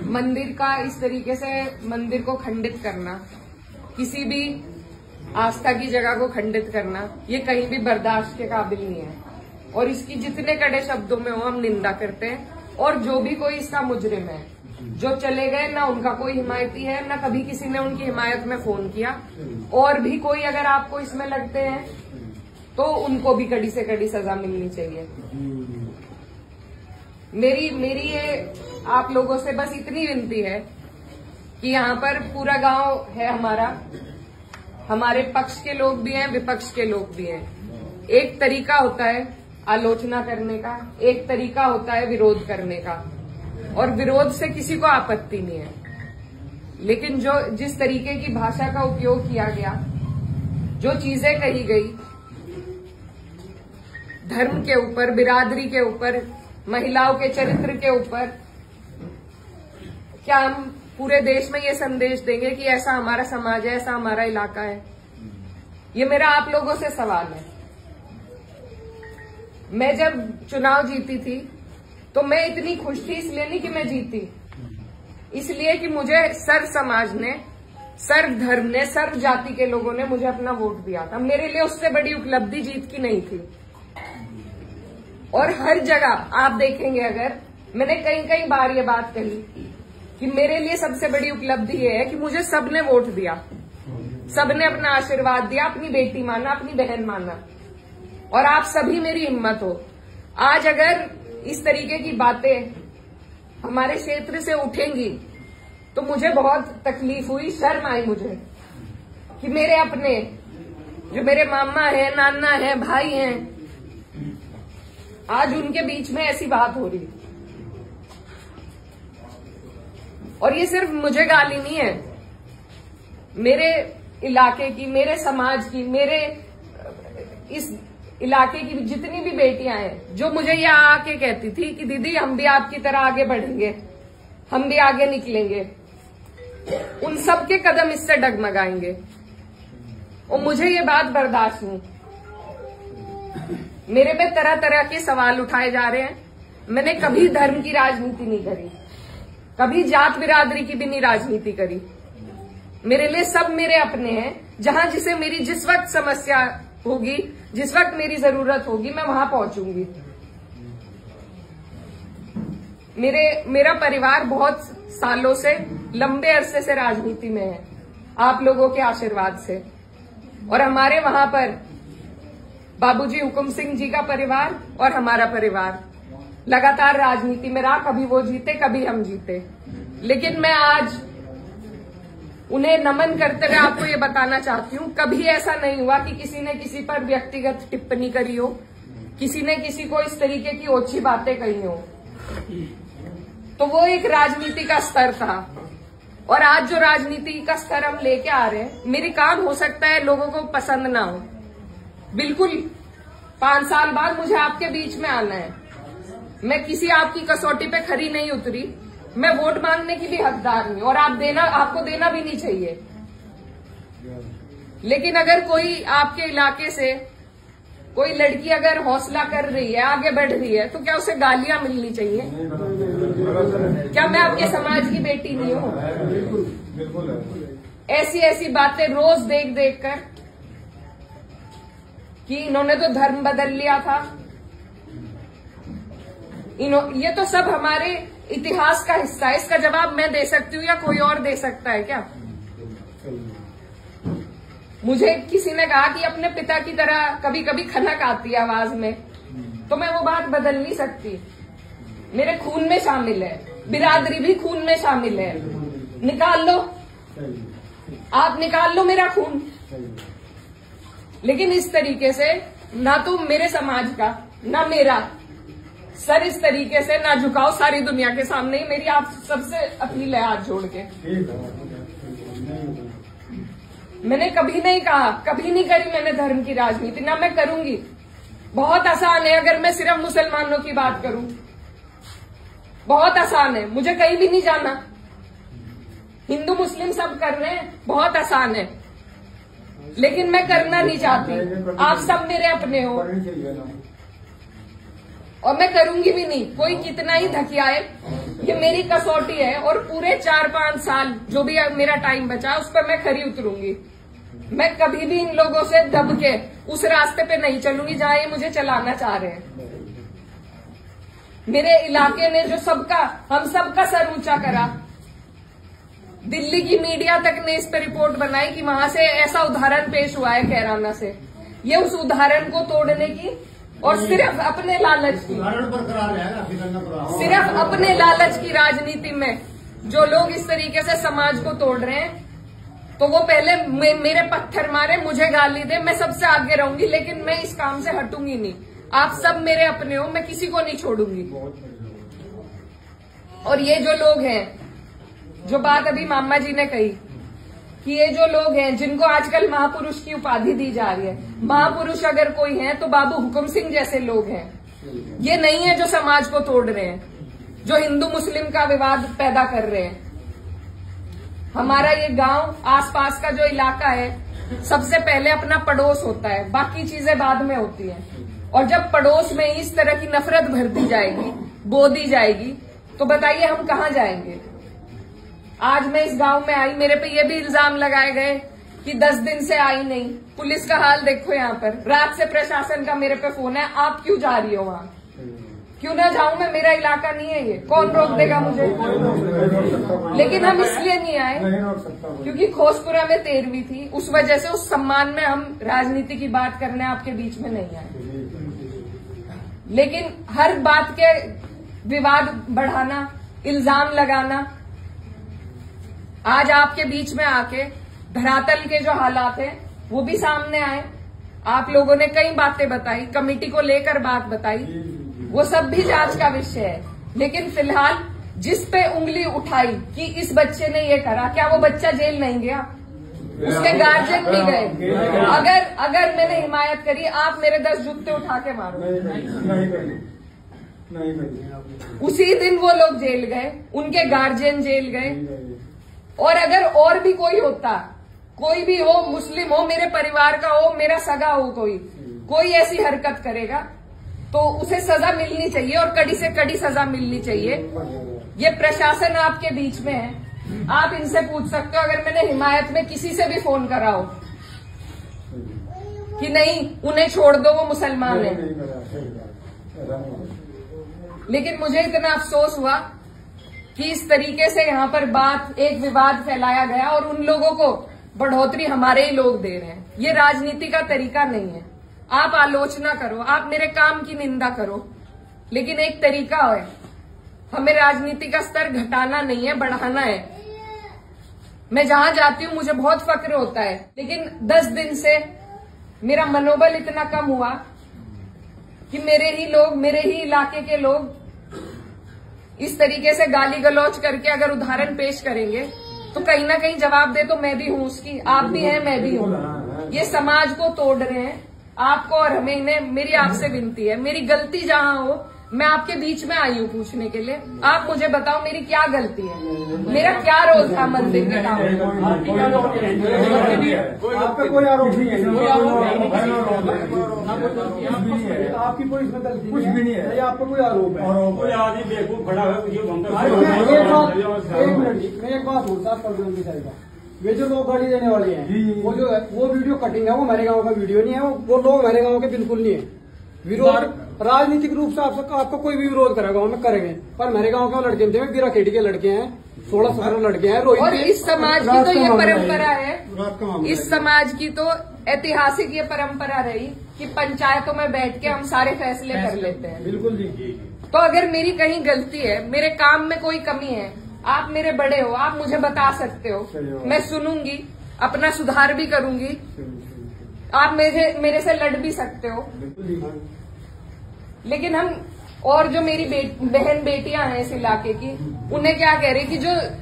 मंदिर का इस तरीके से मंदिर को खंडित करना, किसी भी आस्था की जगह को खंडित करना, ये कहीं भी बर्दाश्त के काबिल नहीं है। और इसकी जितने कड़े शब्दों में हो हम निंदा करते हैं। और जो भी कोई इसका मुजरिम है, जो चले गए, ना उनका कोई हिमायती है, ना कभी किसी ने उनकी हिमायत में फोन किया। और भी कोई अगर आपको इसमें लगते हैं तो उनको भी कड़ी से कड़ी सजा मिलनी चाहिए। मेरी ये आप लोगों से बस इतनी विनती है कि यहाँ पर पूरा गांव है हमारा, हमारे पक्ष के लोग भी हैं, विपक्ष के लोग भी हैं। एक तरीका होता है आलोचना करने का, एक तरीका होता है विरोध करने का, और विरोध से किसी को आपत्ति नहीं है। लेकिन जिस तरीके की भाषा का उपयोग किया गया, जो चीजें कही गई धर्म के ऊपर, बिरादरी के ऊपर, महिलाओं के चरित्र के ऊपर, क्या हम पूरे देश में ये संदेश देंगे कि ऐसा हमारा समाज है, ऐसा हमारा इलाका है? ये मेरा आप लोगों से सवाल है। मैं जब चुनाव जीती थी तो मैं इतनी खुश थी, इसलिए नहीं कि मैं जीती, इसलिए कि मुझे सर्व समाज ने, सर्व धर्म ने, सर्व जाति के लोगों ने मुझे अपना वोट दिया था। मेरे लिए उससे बड़ी उपलब्धि जीत की नहीं थी। और हर जगह आप देखेंगे, अगर मैंने कई बार ये बात कही कि मेरे लिए सबसे बड़ी उपलब्धि ये है कि मुझे सबने वोट दिया, सबने अपना आशीर्वाद दिया, अपनी बेटी माना, अपनी बहन माना, और आप सभी मेरी हिम्मत हो। आज अगर इस तरीके की बातें हमारे क्षेत्र से उठेंगी तो मुझे बहुत तकलीफ हुई, शर्म आई मुझे कि मेरे अपने, जो मेरे मामा है, नाना है, भाई हैं, आज उनके बीच में ऐसी बात हो रही। और ये सिर्फ मुझे गाली नहीं है, मेरे इलाके की, मेरे समाज की, मेरे इस इलाके की जितनी भी बेटियां हैं, जो मुझे ये आके कहती थी कि दीदी हम भी आपकी तरह आगे बढ़ेंगे, हम भी आगे निकलेंगे, उन सब के कदम इससे डगमगाएंगे। और मुझे ये बात बर्दाश्त नहीं। मेरे पे तरह तरह के सवाल उठाए जा रहे हैं। मैंने कभी धर्म की राजनीति नहीं करी, कभी जात बिरादरी की भी नहीं राजनीति करी। मेरे लिए सब मेरे अपने हैं। जहां जिसे मेरी जिस वक्त समस्या होगी, जिस वक्त मेरी जरूरत होगी, मैं वहां पहुंचूंगी। मेरा परिवार बहुत सालों से, लंबे अरसे से राजनीति में है, आप लोगों के आशीर्वाद से। और हमारे वहां पर बाबूजी हुकुम सिंह जी का परिवार और हमारा परिवार लगातार राजनीति में रहा। कभी वो जीते, कभी हम जीते। लेकिन मैं आज उन्हें नमन करते हुए आपको ये बताना चाहती हूँ, कभी ऐसा नहीं हुआ कि किसी ने किसी पर व्यक्तिगत टिप्पणी करी हो, किसी ने किसी को इस तरीके की ओछी बातें कही हो। तो वो एक राजनीति का स्तर था। और आज जो राजनीति का स्तर हम लेके आ रहे हैं, मेरे काम हो सकता है लोगों को पसंद ना हो, बिल्कुल 5 साल बाद मुझे आपके बीच में आना है। मैं किसी आपकी कसौटी पे खरी नहीं उतरी, मैं वोट मांगने की भी हकदार नहीं, और आपको देना भी नहीं चाहिए। लेकिन अगर कोई आपके इलाके से कोई लड़की अगर हौसला कर रही है, आगे बढ़ रही है, तो क्या उसे गालियां मिलनी चाहिए? क्या मैं आपके समाज की बेटी नहीं हूं? ऐसी बातें रोज देख देख कर कि इन्होंने तो धर्म बदल लिया था, ये तो सब हमारे इतिहास का हिस्सा है। इसका जवाब मैं दे सकती हूँ या कोई और दे सकता है क्या? मुझे किसी ने कहा कि अपने पिता की तरह कभी कभी खनक आती है आवाज में, तो मैं वो बात बदल नहीं सकती। मेरे खून में शामिल है, बिरादरी भी खून में शामिल है। निकाल लो, आप निकाल लो मेरा खून। लेकिन इस तरीके से ना तो मेरे समाज का, ना मेरा सर इस तरीके से ना झुकाओ सारी दुनिया के सामने। मेरी आप सबसे अपील है हाथ जोड़ के। मैंने कभी नहीं कहा, कभी नहीं करी मैंने धर्म की राजनीति, ना मैं करूंगी। बहुत आसान है अगर मैं सिर्फ मुसलमानों की बात करूं, बहुत आसान है, मुझे कहीं भी नहीं जाना। हिंदू मुस्लिम सब कर रहे हैं, बहुत आसान है, लेकिन मैं करना नहीं चाहती। आप सब मेरे अपने हो और मैं करूंगी भी नहीं। कोई कितना ही धकियाए, ये मेरी कसौटी है और पूरे 4-5 साल जो भी मेरा टाइम बचा उस पर मैं खरी उतरूंगी। मैं कभी भी इन लोगों से दब के उस रास्ते पे नहीं चलूंगी जहां ये मुझे चलाना चाह रहे हैं। मेरे इलाके ने जो हम सबका सर ऊंचा करा, दिल्ली की मीडिया तक ने इस पर रिपोर्ट बनाई कि वहां से ऐसा उदाहरण पेश हुआ है कैराना से। ये उस उदाहरण को तोड़ने की और सिर्फ अपने लालच की राजनीति में जो लोग इस तरीके से समाज को तोड़ रहे हैं, तो वो पहले मेरे पत्थर मारे, मुझे गाली दे, मैं सबसे आगे रहूंगी, लेकिन मैं इस काम से हटूंगी नहीं। आप सब मेरे अपने हो, मैं किसी को नहीं छोड़ूंगी। और ये जो लोग हैं, जो बात अभी मामा जी ने कही कि ये जो लोग हैं जिनको आजकल महापुरुष की उपाधि दी जा रही है, महापुरुष अगर कोई है तो बाबू हुकुम सिंह जैसे लोग हैं। ये नहीं है जो समाज को तोड़ रहे हैं, जो हिंदू मुस्लिम का विवाद पैदा कर रहे हैं। हमारा ये गांव, आसपास का जो इलाका है, सबसे पहले अपना पड़ोस होता है, बाकी चीजें बाद में होती हैं। और जब पड़ोस में इस तरह की नफरत भर दी जाएगी, बो दी जाएगी, तो बताइए हम कहां जाएंगे। आज मैं इस गांव में आई, मेरे पे ये भी इल्जाम लगाए गए कि 10 दिन से आई नहीं। पुलिस का हाल देखो यहाँ पर, रात से प्रशासन का मेरे पे फोन है, आप क्यों जा रही हो वहां? क्यों ना जाऊं मैं, मेरा इलाका नहीं है ये, कौन रोक देगा मुझे? लेकिन हम इसलिए नहीं आए क्योंकि खोसपुरा में 13वीं थी, उस वजह से उस सम्मान में हम राजनीति की बात करने आपके बीच में नहीं आए। लेकिन हर बात के विवाद बढ़ाना, इल्जाम लगाना, आज आपके बीच में आके धरातल के जो हालात हैं वो भी सामने आए। आप लोगों ने कई बातें बताई, कमेटी को लेकर बात बताई, वो सब भी जांच का विषय है। लेकिन फिलहाल जिस पे उंगली उठाई कि इस बच्चे ने ये करा, क्या वो बच्चा जेल नहीं गया? उसके गार्जियन भी गए। अगर मैंने हिमायत करी, आप मेरे 10 जूते उठा के मारो। उसी दिन वो लोग जेल गए, उनके गार्जियन जेल गए। और अगर और भी कोई होता, कोई भी हो, मुस्लिम हो, मेरे परिवार का हो, मेरा सगा हो, कोई ऐसी हरकत करेगा तो उसे सजा मिलनी चाहिए और कड़ी से कड़ी सजा मिलनी चाहिए। ये प्रशासन आपके बीच में है, आप इनसे पूछ सकते हो। अगर मैंने हिमायत में किसी से भी फोन करा हो कि नहीं उन्हें छोड़ दो, वो मुसलमान है, लेकिन मुझे इतना अफसोस हुआ कि इस तरीके से यहाँ पर एक विवाद फैलाया गया और उन लोगों को बढ़ोतरी हमारे ही लोग दे रहे हैं। ये राजनीति का तरीका नहीं है। आप आलोचना करो, आप मेरे काम की निंदा करो, लेकिन एक तरीका है, हमें राजनीति का स्तर घटाना नहीं है, बढ़ाना है। मैं जहां जाती हूँ मुझे बहुत फक्र होता है, लेकिन 10 दिन से मेरा मनोबल इतना कम हुआ कि मेरे ही इलाके के लोग इस तरीके से गाली गलौज करके अगर उदाहरण पेश करेंगे तो कहीं ना कहीं जवाब दे तो मैं भी हूं उसकी, आप भी हैं, मैं भी हूं। ये समाज को तोड़ रहे हैं, आपको और हमें। मेरी आपसे विनती है, मेरी गलती जहां हो, मैं आपके बीच में आई हूं पूछने के लिए। आप मुझे बताओ मेरी क्या गलती है, मेरा क्या रोल था मंदिर के काम में? आपका कोई आरोप नहीं है, आपकी कोई कुछ भी नहीं है, आपका कोई आरोप है। मैं एक बात हूँ साहब, प्रधानमंत्री साहब का, वे जो लोग गाड़ी देने वाले हैं, वो वीडियो कटिंग है, वो मेरे गांव का वीडियो नहीं है, वो लोग मेरे गांव के बिल्कुल नहीं है। विरोध राजनीतिक रूप से आपका कोई भी विरोध करेगा हम करेंगे, पर मेरे गांव के लड़के थे, बीरा खेड़ी के लड़के हैं, 16-17 लड़के हैं। और इस समाज की तो ये परंपरा है, इस समाज की तो ऐतिहासिक ये परंपरा रही कि पंचायतों में बैठ के हम सारे फैसले कर लेते हैं। बिल्कुल जी। तो अगर मेरी कहीं गलती है, मेरे काम में कोई कमी है, आप मेरे बड़े हो, आप मुझे बता सकते हो, मैं सुनूंगी, अपना सुधार भी करूंगी। आप मेरे से लड़ भी सकते हो, लेकिन हम और जो मेरी बहन बेटियां हैं इस इलाके की, उन्हें क्या कह रही कि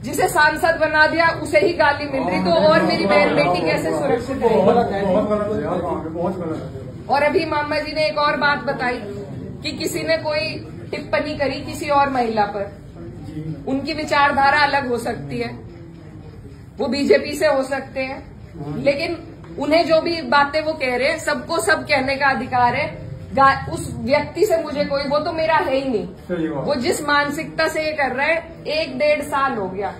जिसे सांसद बना दिया उसे ही गाली मिल रही, तो और मेरी बहन बेटी कैसे सुरक्षित है? और अभी मामा जी ने एक और बात बताई कि किसी ने कोई टिप्पणी करी किसी और महिला पर, उनकी विचारधारा अलग हो सकती है, वो बीजेपी से हो सकते हैं, लेकिन उन्हें जो भी बातें वो कह रहे हैं, सबको सब कहने का अधिकार है। उस व्यक्ति से मुझे कोई, वो तो मेरा है ही नहीं। वो जिस मानसिकता से ये कर रहा है, 1-1.5 साल हो गया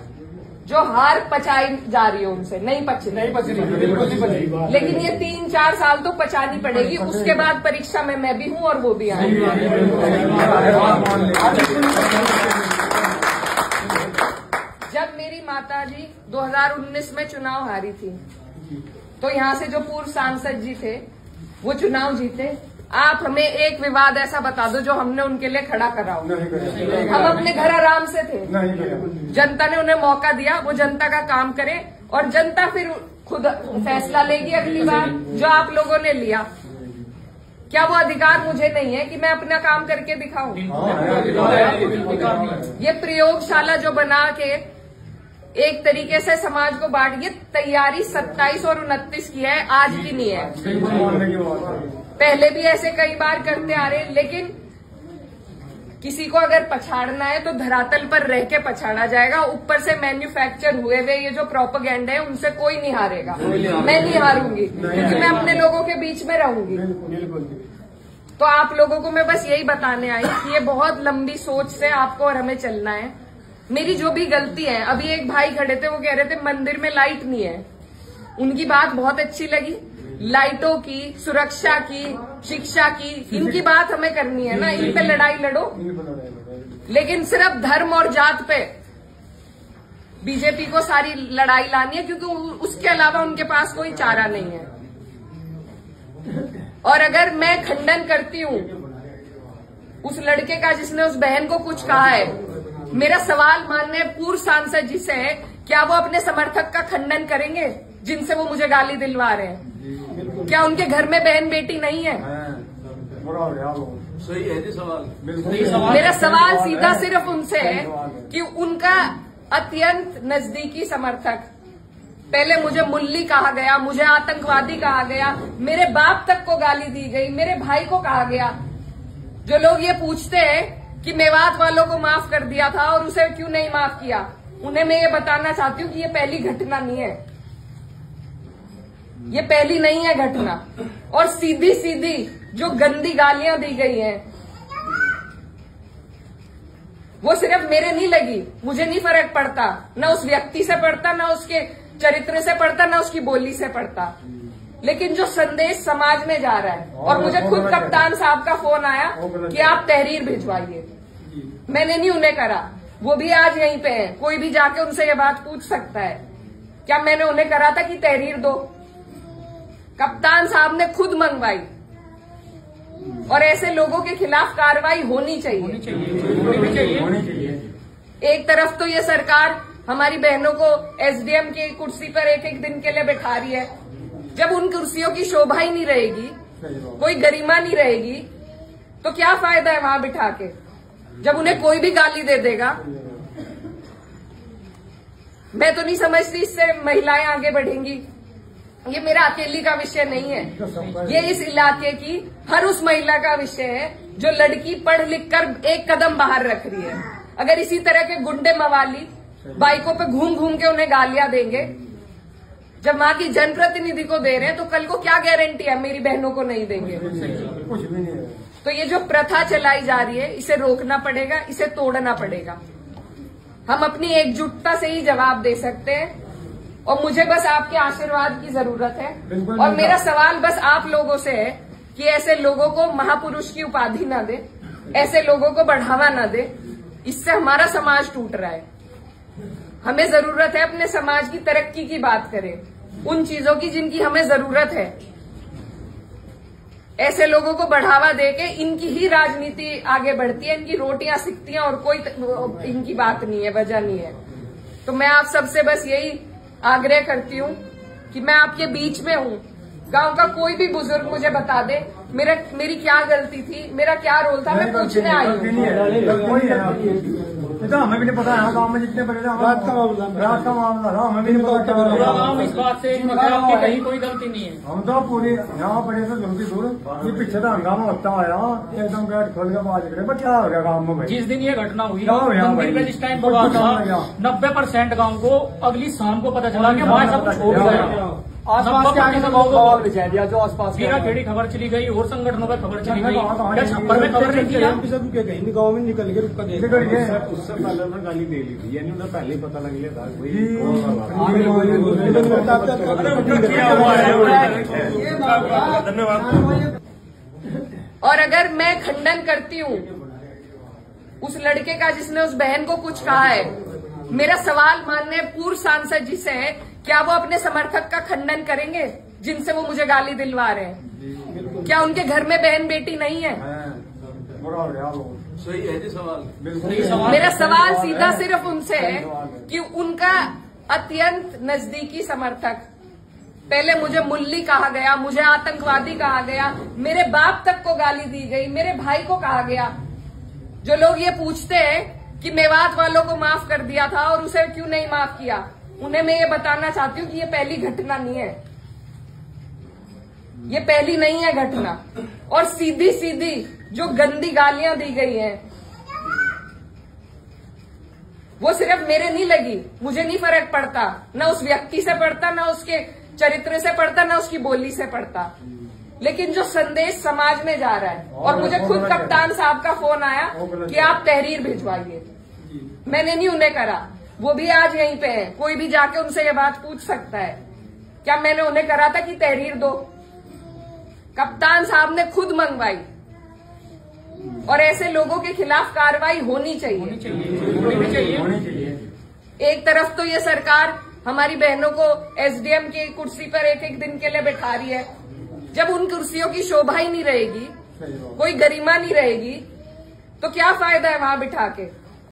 जो हार पचाई जा रही है उनसे, नहीं पच रही। लेकिन ये 3-4 साल तो पचानी पड़ेगी, उसके बाद परीक्षा में मैं भी हूँ और वो भी आएंगे। जब मेरी माताजी 2019 में चुनाव हारी थी, तो यहाँ से जो पूर्व सांसद जी थे वो चुनाव जीते। आप हमें एक विवाद ऐसा बता दो जो हमने उनके लिए खड़ा करा हो। हम अपने घर आराम से थे, जनता ने उन्हें मौका दिया, वो जनता का काम करे और जनता फिर खुद फैसला लेगी अगली बार, जो आप लोगों ने लिया। क्या वो अधिकार मुझे नहीं है कि मैं अपना काम करके दिखाऊं? ये प्रयोगशाला जो बना के एक तरीके से समाज को बांट, ये तैयारी 27 और 29 की है, आज की नहीं है। पहले भी ऐसे कई बार करते आ रहे, लेकिन किसी को अगर पछाड़ना है तो धरातल पर रह के पछाड़ा जाएगा। ऊपर से मैन्युफैक्चर हुए हुए ये जो प्रोपेगेंडा है उनसे कोई नहीं हारेगा। मैं नहीं हारूंगी क्योंकि मैं अपने लोगों के बीच में रहूंगी। तो आप लोगों को मैं बस यही बताने आई कि ये बहुत लंबी सोच से आपको और हमें चलना है। मेरी जो भी गलती है, अभी एक भाई खड़े थे, वो कह रहे थे मंदिर में लाइट नहीं है, उनकी बात बहुत अच्छी लगी। लाइटों की, सुरक्षा की, शिक्षा की, इनकी बात हमें करनी है ना, इन पे लड़ाई लड़ो। लेकिन सिर्फ धर्म और जात पे बीजेपी को सारी लड़ाई लानी है, क्योंकि उसके अलावा उनके पास कोई चारा नहीं है। और अगर मैं खंडन करती हूँ उस लड़के का जिसने उस बहन को कुछ कहा है, मेरा सवाल माननीय पूर्व सांसद जी से है, क्या वो अपने समर्थक का खंडन करेंगे जिनसे वो मुझे गाली दिलवा रहे हैं? क्या उनके घर में बहन बेटी नहीं है? सही है जी सवाल। मेरा सवाल सीधा सिर्फ उनसे है कि उनका अत्यंत नजदीकी समर्थक, पहले मुझे मुल्ली कहा गया, मुझे आतंकवादी कहा गया, मेरे बाप तक को गाली दी गई, मेरे भाई को कहा गया। जो लोग ये पूछते हैं कि मेवात वालों को माफ कर दिया था और उसे क्यों नहीं माफ किया, उन्हें मैं ये बताना चाहती हूँ कि ये पहली घटना नहीं है, ये पहली नहीं है घटना। और सीधी सीधी जो गंदी गालियां दी गई हैं, वो सिर्फ मेरे नहीं लगी, मुझे नहीं फर्क पड़ता, ना उस व्यक्ति से पड़ता, ना उसके चरित्र से पड़ता, ना उसकी बोली से पड़ता, लेकिन जो संदेश समाज में जा रहा है। और मुझे खुद कप्तान साहब का फोन आया कि आप तहरीर भिजवाइए, मैंने नहीं उन्हें करा, वो भी आज यहीं पे है, कोई भी जाके उनसे ये बात पूछ सकता है, क्या मैंने उन्हें करा था कि तहरीर दो? कप्तान साहब ने खुद मंगवाई। और ऐसे लोगों के खिलाफ कार्रवाई होनी चाहिए। एक तरफ तो ये सरकार हमारी बहनों को एसडीएम की कुर्सी पर एक दिन के लिए बैठा रही है, जब उन कुर्सियों की शोभा ही नहीं रहेगी, कोई गरिमा नहीं रहेगी, तो क्या फायदा है वहां बिठा के, जब उन्हें कोई भी गाली दे देगा। मैं तो नहीं समझती इससे महिलाएं आगे बढ़ेंगी। ये मेरा अकेली का विषय नहीं है, ये इस इलाके की हर उस महिला का विषय है जो लड़की पढ़ लिख कर एक कदम बाहर रख रही है। अगर इसी तरह के गुंडे मवाली बाइकों पे घूम घूम के उन्हें गालियां देंगे, जब वहां की जनप्रतिनिधि को दे रहे हैं, तो कल को क्या गारंटी है मेरी बहनों को नहीं देंगे? कुछ भी नहीं है। तो ये जो प्रथा चलाई जा रही है, इसे रोकना पड़ेगा, इसे तोड़ना पड़ेगा। हम अपनी एकजुटता से ही जवाब दे सकते हैं, और मुझे बस आपके आशीर्वाद की जरूरत है। और मेरा सवाल बस आप लोगों से है कि ऐसे लोगों को महापुरुष की उपाधि न दे, ऐसे लोगों को बढ़ावा न दे, इससे हमारा समाज टूट रहा है। हमें जरूरत है अपने समाज की तरक्की की बात करें, उन चीजों की जिनकी हमें जरूरत है। ऐसे लोगों को बढ़ावा देके इनकी ही राजनीति आगे बढ़ती है, इनकी रोटियां सिकती हैं और कोई इनकी बात नहीं है, वजह नहीं है। तो मैं आप सबसे बस यही आग्रह करती हूँ कि मैं आपके बीच में हूँ। गांव का कोई भी बुजुर्ग मुझे बता दे मेरी क्या गलती थी, मेरा क्या रोल था, मैं पूछने आई हूँ। हमें भी नहीं पता है, गाँव में जितने बड़े रात का मामला था, हमें भी नहीं पता। इस बात से आपकी कहीं कोई गलती नहीं है। हम तो पूरी यहाँ पड़े थे जल्दी दूर, ये पीछे तो हंगामा होता आया, एकदम गेट खोल के बाज गए। क्या हो गया गाँव में भाई? जिस दिन ये घटना हुई मंदिर का जिस टाइम हुआ था, 90% गाँव को अगली शाम को पता चला कि वहाँ सब कुछ हो गया। आसपास के आगे बवाल बिछा दिया जो आसपास खेड़ी खबर चली गई और संगठनों पर खबर चली गई, क्या छप्पर में खबर नहीं किया? कहीं गाँव में निकल के रुका दे उससे पहले उन्होंने गाली दे ली थी, यानी उन्हें पहले ही पता लग गया था धन्यवाद। और अगर मैं खंडन करती हूँ उस लड़के का जिसने उस बहन को कुछ कहा है, मेरा सवाल माननीय पूर्व सांसद जी से है, क्या वो अपने समर्थक का खंडन करेंगे जिनसे वो मुझे गाली दिलवा रहे हैं? क्या उनके घर में बहन बेटी नहीं है? सही है जी सवाल। मेरा सवाल सीधा सिर्फ उनसे है कि उनका अत्यंत नजदीकी समर्थक, पहले मुझे मुल्ली कहा गया, मुझे आतंकवादी कहा गया, मेरे बाप तक को गाली दी गई, मेरे भाई को कहा गया। जो लोग ये पूछते हैं कि मेवात वालों को माफ कर दिया था और उसे क्यों नहीं माफ किया, उन्हें मैं ये बताना चाहती हूँ कि ये पहली घटना नहीं है, ये पहली नहीं है घटना। और सीधी सीधी जो गंदी गालियां दी गई हैं वो सिर्फ मेरे नहीं लगी, मुझे नहीं फर्क पड़ता, ना उस व्यक्ति से पड़ता, ना उसके चरित्र से पड़ता, ना उसकी बोली से पड़ता, लेकिन जो संदेश समाज में जा रहा है। और मुझे खुद कप्तान साहब का फोन आया कि आप तहरीर भिजवाइए, मैंने नहीं उन्हें करा, वो भी आज यहीं पे है, कोई भी जाके उनसे ये बात पूछ सकता है, क्या मैंने उन्हें करा था कि तहरीर दो? कप्तान साहब ने खुद मंगवाई। और ऐसे लोगों के खिलाफ कार्रवाई होनी चाहिए। एक तरफ तो ये सरकार हमारी बहनों को एसडीएम की कुर्सी पर एक एक दिन के लिए बैठा रही है, जब उन कुर्सियों की शोभा ही नहीं रहेगी, कोई गरिमा नहीं रहेगी, तो क्या फायदा है वहां बिठा के?